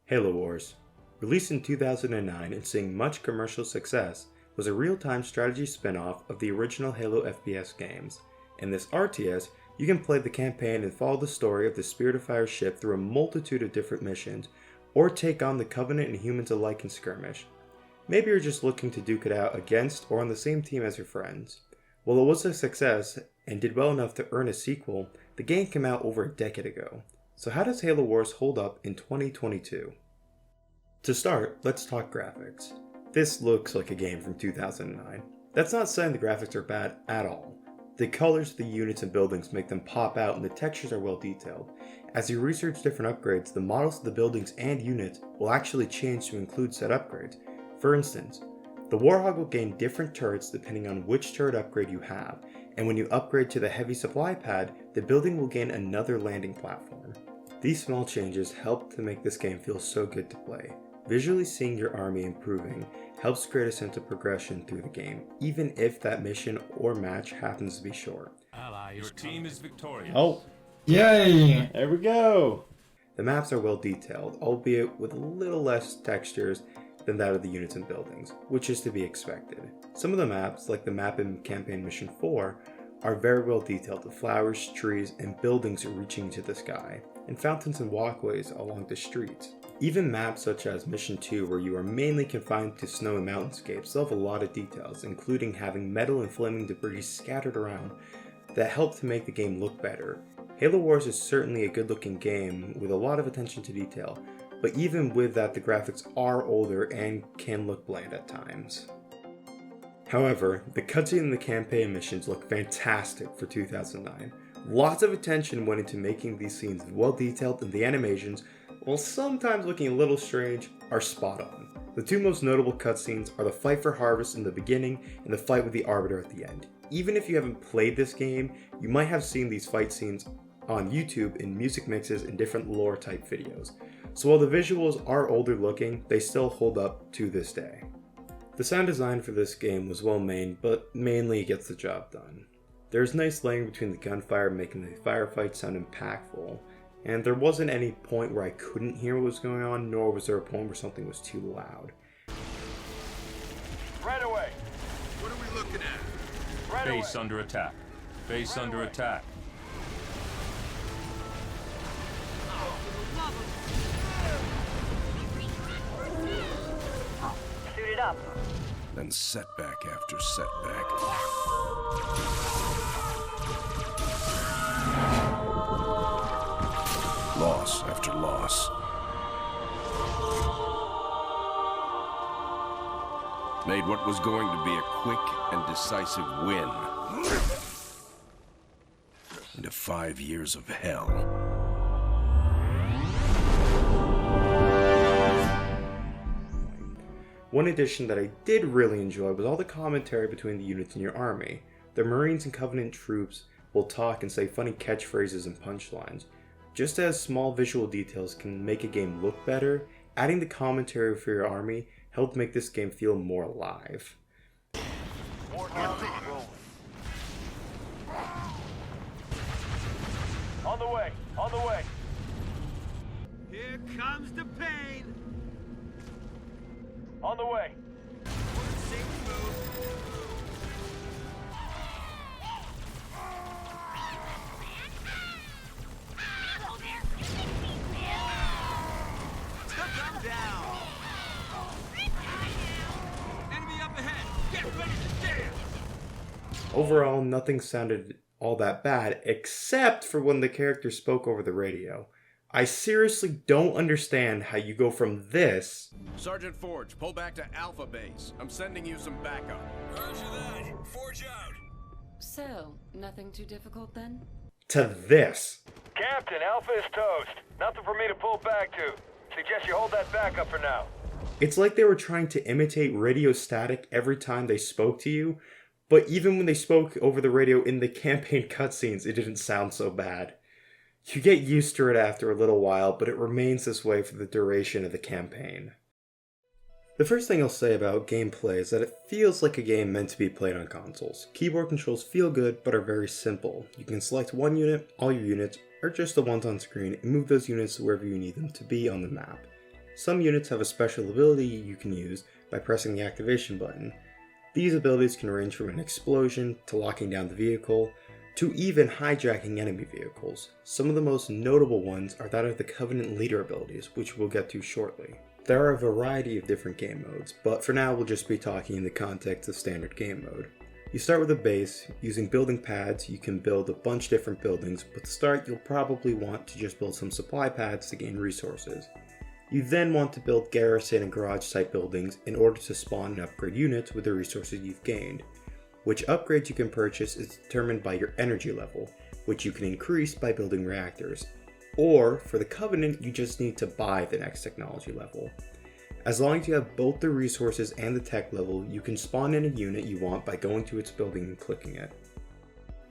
Halo Wars. Released in 2009 and seeing much commercial success, was a real-time strategy spin-off of the original Halo FPS games. In this RTS, you can play the campaign and follow the story of the Spirit of Fire ship through a multitude of different missions, or take on the Covenant and humans alike in skirmish. Maybe you're just looking to duke it out against or on the same team as your friends. While it was a success and did well enough to earn a sequel, the game came out over a decade ago. So how does Halo Wars hold up in 2022? To start, let's talk graphics. This looks like a game from 2009. That's not saying the graphics are bad at all. The colors of the units and buildings make them pop out and the textures are well detailed. As you research different upgrades, the models of the buildings and units will actually change to include said upgrades. For instance, the Warhog will gain different turrets depending on which turret upgrade you have, and when you upgrade to the heavy supply pad, the building will gain another landing platform. These small changes help to make this game feel so good to play. Visually seeing your army improving helps create a sense of progression through the game, even if that mission or match happens to be short. Your team is victorious. Oh, Yay! there we go! The maps are well detailed, albeit with a little less textures than that of the units and buildings, which is to be expected. Some of the maps, like the map in Campaign Mission 4, are very well detailed with flowers, trees, and buildings reaching to the sky, and fountains and walkways along the streets. Even maps such as Mission 2, where you are mainly confined to snow and mountainscapes, still have a lot of details, including having metal and flaming debris scattered around that help to make the game look better. Halo Wars is certainly a good looking game with a lot of attention to detail, but even with that the graphics are older and can look bland at times. However, the cutscene and the campaign missions look fantastic for 2009. Lots of attention went into making these scenes well detailed, and the animations, while sometimes looking a little strange, are spot on. The two most notable cutscenes are the fight for Harvest in the beginning and the fight with the Arbiter at the end. Even if you haven't played this game, you might have seen these fight scenes on YouTube in music mixes and different lore type videos. So while the visuals are older looking, they still hold up to this day. The sound design for this game was well made, but mainly it gets the job done. There's nice layering between the gunfire making the firefight sound impactful, and there wasn't any point where I couldn't hear what was going on, nor was there a point where something was too loud. Right away. What are we looking at? Right Base away. under attack. Base Right under away. attack. Suit it up. Then setback after setback. Loss after loss. Made what was going to be a quick and decisive win into 5 years of hell. One addition that I did really enjoy was all the commentary between the units in your army. The Marines and Covenant troops will talk and say funny catchphrases and punchlines. Just as small visual details can make a game look better, adding the commentary for your army helped make this game feel more alive. On the way. On the way. Here comes the pain. On the way. Safe move. Took him down. Enemy up ahead. Get ready to dance. Overall, nothing sounded all that bad, except for when the character spoke over the radio. I seriously don't understand how you go from this Sergeant Forge, pull back to Alpha Base. I'm sending you some backup. Roger that. Forge out. So, nothing too difficult then? to this. Captain, Alpha is toast. Nothing for me to pull back to. Suggest you hold that back up for now. It's like they were trying to imitate radio static every time they spoke to you, but even when they spoke over the radio in the campaign cutscenes, it didn't sound so bad. You get used to it after a little while, but it remains this way for the duration of the campaign. The first thing I'll say about gameplay is that it feels like a game meant to be played on consoles. Keyboard controls feel good, but are very simple. You can select one unit, all your units, or just the ones on screen, and move those units wherever you need them to be on the map. Some units have a special ability you can use by pressing the activation button. These abilities can range from an explosion to locking down the vehicle, to even hijacking enemy vehicles. Some of the most notable ones are that of the Covenant Leader abilities, which we'll get to shortly. There are a variety of different game modes, but for now we'll just be talking in the context of standard game mode. You start with a base. Using building pads, you can build a bunch of different buildings, but to start you'll probably want to just build some supply pads to gain resources. You then want to build garrison and garage type buildings in order to spawn and upgrade units with the resources you've gained. Which upgrades you can purchase is determined by your energy level, which you can increase by building reactors. Or, for the Covenant, you just need to buy the next technology level. As long as you have both the resources and the tech level, you can spawn in a unit you want by going to its building and clicking it.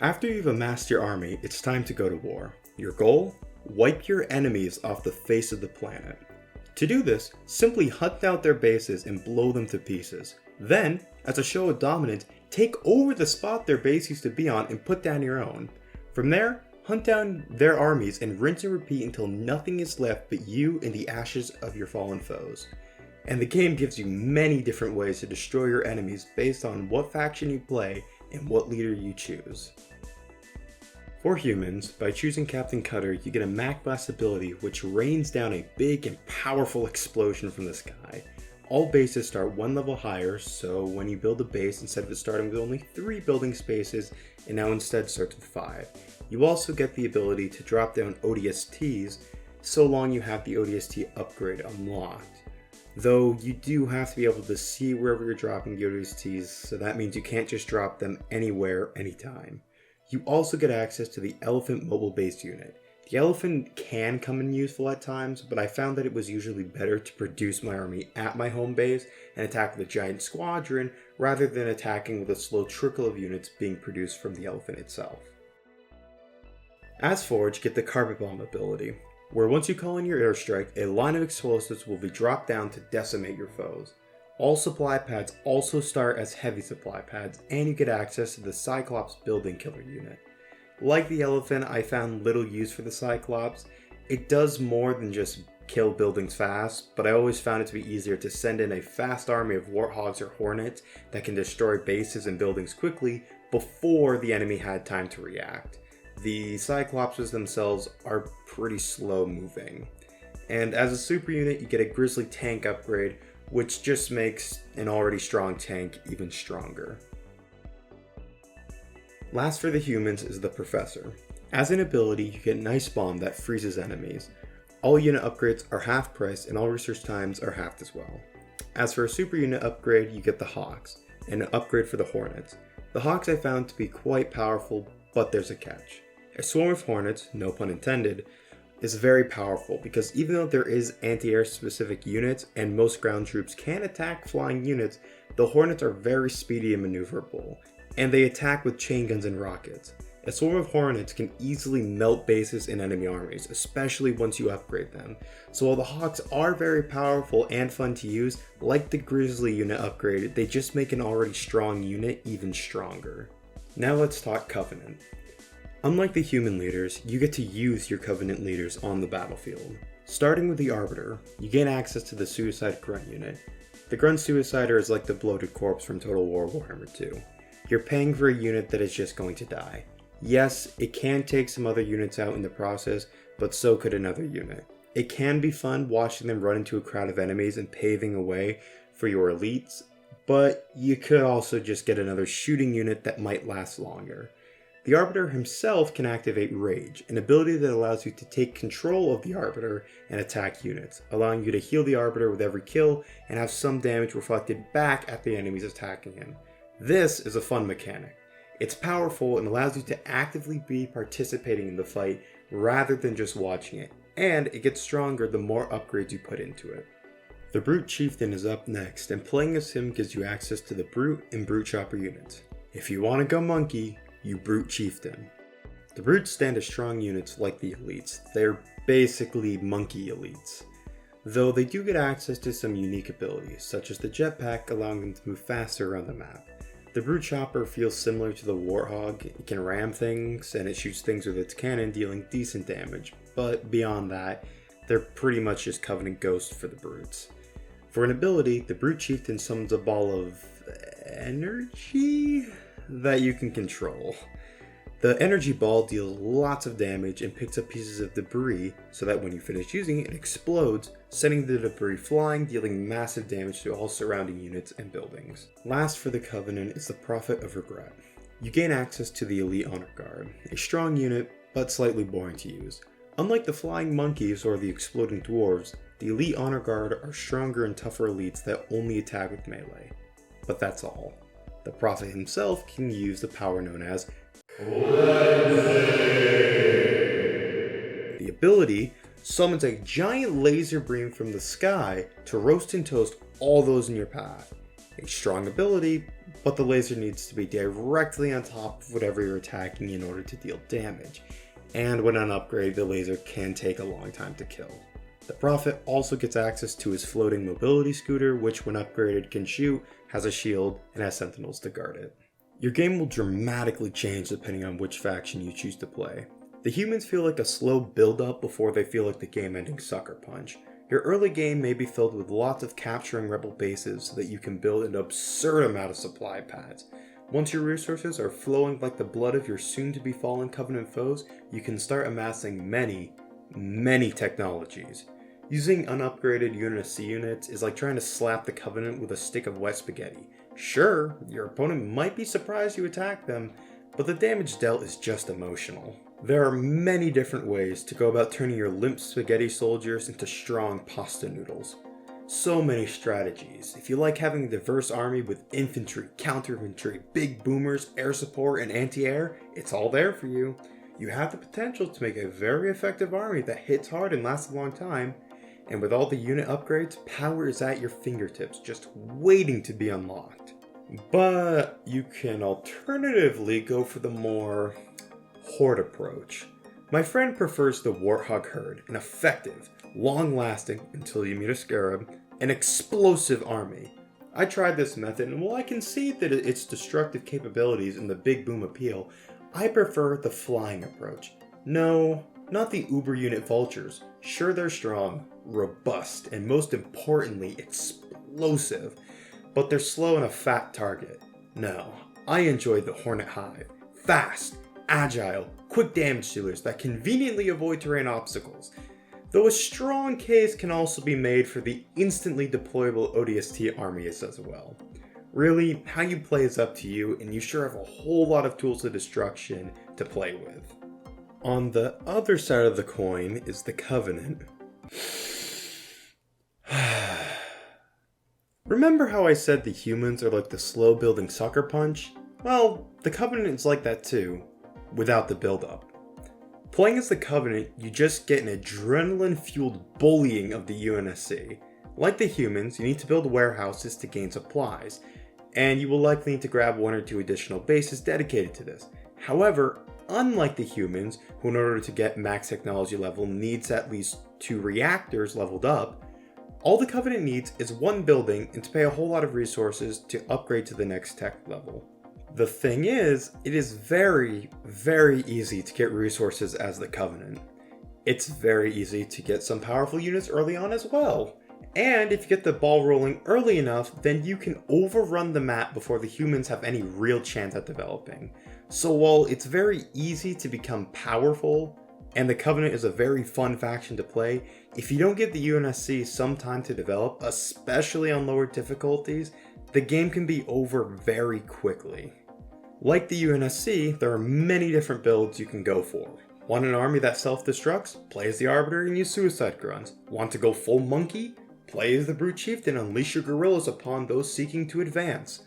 After you've amassed your army, it's time to go to war. Your goal? Wipe your enemies off the face of the planet. To do this, simply hunt down their bases and blow them to pieces. Then, as a show of dominance, take over the spot their base used to be on and put down your own. From there, hunt down their armies and rinse and repeat until nothing is left but you and the ashes of your fallen foes. And the game gives you many different ways to destroy your enemies based on what faction you play and what leader you choose. For humans, by choosing Captain Cutter, you get a Mach Blast ability which rains down a big and powerful explosion from the sky. All bases start one level higher, so when you build a base, instead of it starting with only 3 building spaces, it now instead starts with 5. You also get the ability to drop down ODSTs, so long you have the ODST upgrade unlocked. Though you do have to be able to see wherever you're dropping the ODSTs, so that means you can't just drop them anywhere, anytime. You also get access to the Elephant mobile base unit. The Elephant can come in useful at times, but I found that it was usually better to produce my army at my home base and attack with a giant squadron rather than attacking with a slow trickle of units being produced from the Elephant itself. As Forge, get the Carpet Bomb ability, where once you call in your airstrike, a line of explosives will be dropped down to decimate your foes. All supply pads also start as heavy supply pads, and you get access to the Cyclops Building Killer unit. Like the Elephant, I found little use for the Cyclops. It does more than just kill buildings fast, but I always found it to be easier to send in a fast army of Warthogs or Hornets that can destroy bases and buildings quickly before the enemy had time to react. The Cyclopses themselves are pretty slow moving. And as a super unit, you get a Grizzly tank upgrade, which just makes an already strong tank even stronger. Last for the humans is the Professor. As an ability, you get an ice bomb that freezes enemies. All unit upgrades are half price and all research times are halved as well. As for a super unit upgrade, you get the Hawks, and an upgrade for the Hornets. The Hawks I found to be quite powerful, but there's a catch. A swarm of Hornets, no pun intended, is very powerful because even though there is anti-air specific units and most ground troops can attack flying units, the Hornets are very speedy and maneuverable, and they attack with chain guns and rockets. A swarm of Hornets can easily melt bases in enemy armies, especially once you upgrade them. So while the Hawks are very powerful and fun to use, like the Grizzly unit upgrade, they just make an already strong unit even stronger. Now let's talk Covenant. Unlike the human leaders, you get to use your Covenant leaders on the battlefield. Starting with the Arbiter, you gain access to the Suicide Grunt unit. The Grunt Suicider is like the bloated corpse from Total War Warhammer 2. You're paying for a unit that is just going to die. Yes, it can take some other units out in the process, but so could another unit. It can be fun watching them run into a crowd of enemies and paving a way for your elites, but you could also just get another shooting unit that might last longer. The Arbiter himself can activate Rage, an ability that allows you to take control of the Arbiter and attack units, allowing you to heal the Arbiter with every kill and have some damage reflected back at the enemies attacking him. This is a fun mechanic. It's powerful and allows you to actively be participating in the fight rather than just watching it, and it gets stronger the more upgrades you put into it. The Brute Chieftain is up next, and playing as him gives you access to the Brute and Brute Chopper units. If you want to go monkey, you Brute Chieftain. The Brutes stand as strong units like the elites. They're basically monkey elites. Though they do get access to some unique abilities, such as the jetpack allowing them to move faster around the map. The Brute Chopper feels similar to the Warthog. It can ram things, and it shoots things with its cannon, dealing decent damage. But beyond that, they're pretty much just Covenant ghosts for the brutes. For an ability, the Brute Chieftain summons a ball of energy that you can control. The energy ball deals lots of damage and picks up pieces of debris so that when you finish using it, it explodes, sending the debris flying, dealing massive damage to all surrounding units and buildings. Last for the Covenant is the Prophet of Regret. You gain access to the Elite Honor Guard, a strong unit but slightly boring to use. Unlike the Flying Monkeys or the Exploding Dwarves, the Elite Honor Guard are stronger and tougher elites that only attack with melee. But that's all. The Prophet himself can use the power known as The ability summons a giant laser beam from the sky to roast and toast all those in your path. A strong ability, but the laser needs to be directly on top of whatever you're attacking in order to deal damage. And when on upgrade, the laser can take a long time to kill. The Prophet also gets access to his floating mobility scooter, which when upgraded can shoot, has a shield, and has sentinels to guard it. Your game will dramatically change depending on which faction you choose to play. The humans feel like a slow build-up before they feel like the game-ending sucker punch. Your early game may be filled with lots of capturing rebel bases so that you can build an absurd amount of supply pads. Once your resources are flowing like the blood of your soon-to-be fallen Covenant foes, you can start amassing many technologies. Using unupgraded UNSC units is like trying to slap the Covenant with a stick of wet spaghetti. Sure, your opponent might be surprised you attack them, but the damage dealt is just emotional. There are many different ways to go about turning your limp spaghetti soldiers into strong pasta noodles. So many strategies. If you like having a diverse army with infantry, counter-infantry, big boomers, air support, and anti-air, it's all there for you. You have the potential to make a very effective army that hits hard and lasts a long time, and with all the unit upgrades, power is at your fingertips, just waiting to be unlocked. But you can alternatively go for the more horde approach. My friend prefers the Warthog Herd, an effective, long-lasting, until you meet a scarab, an explosive army. I tried this method, and while I concede that its destructive capabilities and the big boom appeal, I prefer the flying approach. No, not the uber unit vultures. Sure, they're strong, robust, and most importantly, explosive, but they're slow and a fat target. No, I enjoyed the Hornet Hive. Fast, agile, quick damage dealers that conveniently avoid terrain obstacles. Though a strong case can also be made for the instantly deployable ODST armies as well. Really, how you play is up to you, and you sure have a whole lot of tools of destruction to play with. On the other side of the coin is the Covenant. Remember how I said the humans are like the slow building sucker punch? Well, the Covenant is like that too, without the build-up. Playing as the Covenant, you just get an adrenaline-fueled bullying of the UNSC. Like the humans, you need to build warehouses to gain supplies, and you will likely need to grab 1 or 2 additional bases dedicated to this. However, unlike the humans, who in order to get max technology level needs at least 2 reactors leveled up, all the Covenant needs is 1 building and to pay a whole lot of resources to upgrade to the next tech level. The thing is, it is very easy to get resources as the Covenant. It's very easy to get some powerful units early on as well. And if you get the ball rolling early enough, then you can overrun the map before the humans have any real chance at developing. So while it's very easy to become powerful, and the Covenant is a very fun faction to play, if you don't give the UNSC some time to develop, especially on lower difficulties, the game can be over very quickly. Like the UNSC, there are many different builds you can go for. Want an army that self-destructs? Play as the Arbiter and use suicide grunts. Want to go full monkey? Play as the Brute Chieftain and unleash your guerrillas upon those seeking to advance.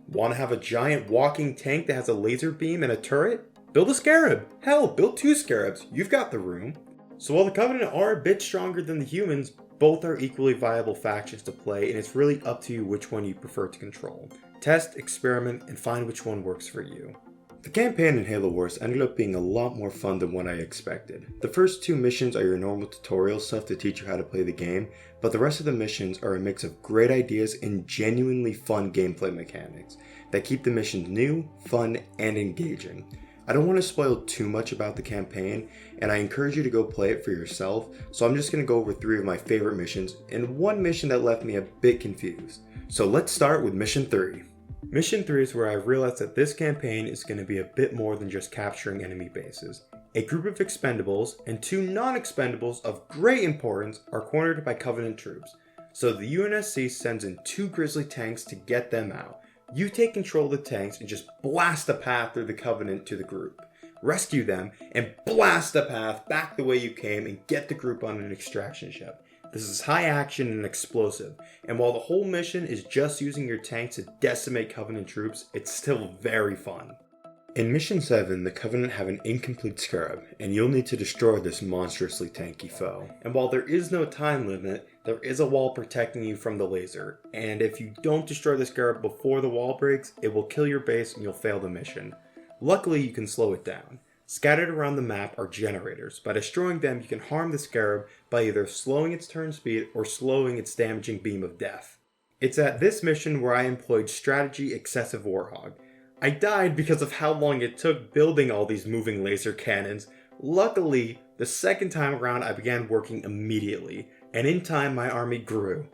Want to have a giant walking tank that has a laser beam and a turret? Build a Scarab! Hell, build 2 Scarabs, you've got the room. So while the Covenant are a bit stronger than the humans, both are equally viable factions to play, and it's really up to you which one you prefer to control. Test, experiment, and find which one works for you. The campaign in Halo Wars ended up being a lot more fun than what I expected. The first 2 missions are your normal tutorial stuff to teach you how to play the game, but the rest of the missions are a mix of great ideas and genuinely fun gameplay mechanics that keep the missions new, fun, and engaging. I don't want to spoil too much about the campaign, and I encourage you to go play it for yourself, so I'm just going to go over 3 of my favorite missions and one mission that left me a bit confused. So let's start with Mission 3. Mission 3 is where I realized that this campaign is going to be a bit more than just capturing enemy bases. A group of expendables and 2 non-expendables of great importance are cornered by Covenant troops, so the UNSC sends in 2 grizzly tanks to get them out. You take control of the tanks and just blast a path through the Covenant to the group. Rescue them and blast a path back the way you came and get the group on an extraction ship. This is high action and explosive, and while the whole mission is just using your tanks to decimate Covenant troops, it's still very fun. In Mission 7, the Covenant have an incomplete scarab, and you'll need to destroy this monstrously tanky foe. And while there is no time limit, there is a wall protecting you from the laser, and if you don't destroy the scarab before the wall breaks, it will kill your base and you'll fail the mission. Luckily, you can slow it down. Scattered around the map are generators. By destroying them, you can harm the scarab by either slowing its turn speed or slowing its damaging beam of death. It's at this mission where I employed strategy excessive warhog. I died because of how long it took building all these moving laser cannons. Luckily, the second time around I began working immediately, and in time my army grew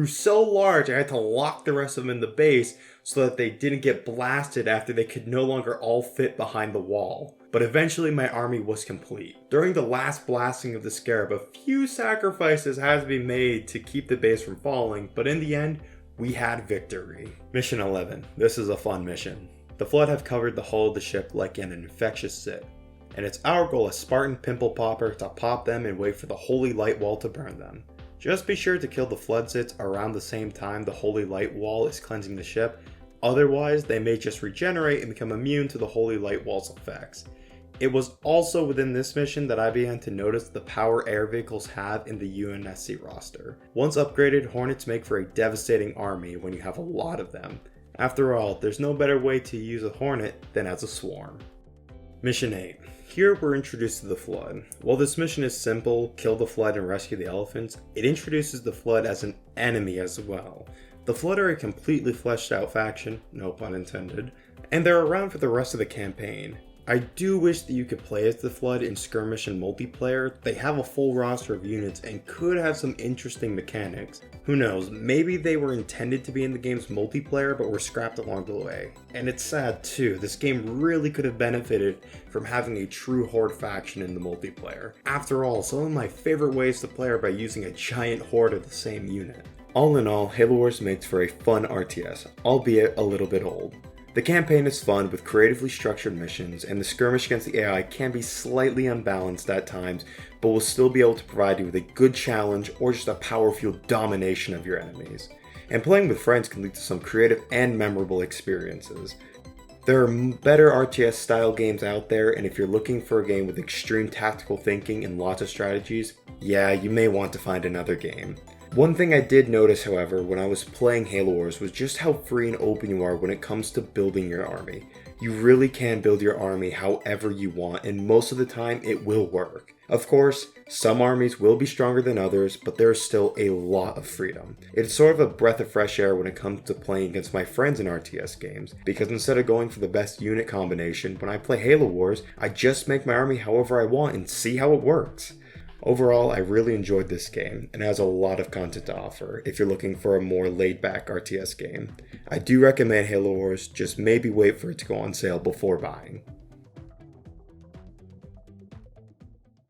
so large I had to lock the rest of them in the base so that they didn't get blasted after they could no longer all fit behind the wall. But eventually my army was complete. During the last blasting of the scarab, a few sacrifices had to be made to keep the base from falling, but in the end, we had victory. Mission 11. This is a fun mission. The Flood have covered the hull of the ship like an infectious zit, and it's our goal as Spartan Pimple Popper to pop them and wait for the Holy Light Wall to burn them. Just be sure to kill the Flood zits around the same time the Holy Light Wall is cleansing the ship, otherwise they may just regenerate and become immune to the Holy Light Wall's effects. It was also within this mission that I began to notice the power air vehicles have in the UNSC roster. Once upgraded, Hornets make for a devastating army when you have a lot of them. After all, there's no better way to use a Hornet than as a swarm. Mission 8. Here we're introduced to the Flood. While this mission is simple, kill the Flood and rescue the elephants, it introduces the Flood as an enemy as well. The Flood are a completely fleshed out faction, no pun intended, and they're around for the rest of the campaign. I do wish that you could play as the Flood in skirmish and multiplayer. They have a full roster of units and could have some interesting mechanics. Who knows, maybe they were intended to be in the game's multiplayer but were scrapped along the way. And it's sad too, this game really could have benefited from having a true Horde faction in the multiplayer. After all, some of my favorite ways to play are by using a giant horde of the same unit. All in all, Halo Wars makes for a fun RTS, albeit a little bit old. The campaign is fun with creatively structured missions, and the skirmish against the AI can be slightly unbalanced at times, but will still be able to provide you with a good challenge or just a power-fueled domination of your enemies. And playing with friends can lead to some creative and memorable experiences. There are better RTS style games out there, and if you're looking for a game with extreme tactical thinking and lots of strategies, yeah, you may want to find another game. One thing I did notice, however, when I was playing Halo Wars was just how free and open you are when it comes to building your army. You really can build your army however you want, and most of the time it will work. Of course, some armies will be stronger than others, but there is still a lot of freedom. It's sort of a breath of fresh air when it comes to playing against my friends in RTS games, because instead of going for the best unit combination, when I play Halo Wars, I just make my army however I want and see how it works. Overall, I really enjoyed this game, and it has a lot of content to offer if you're looking for a more laid-back RTS game. I do recommend Halo Wars, just maybe wait for it to go on sale before buying.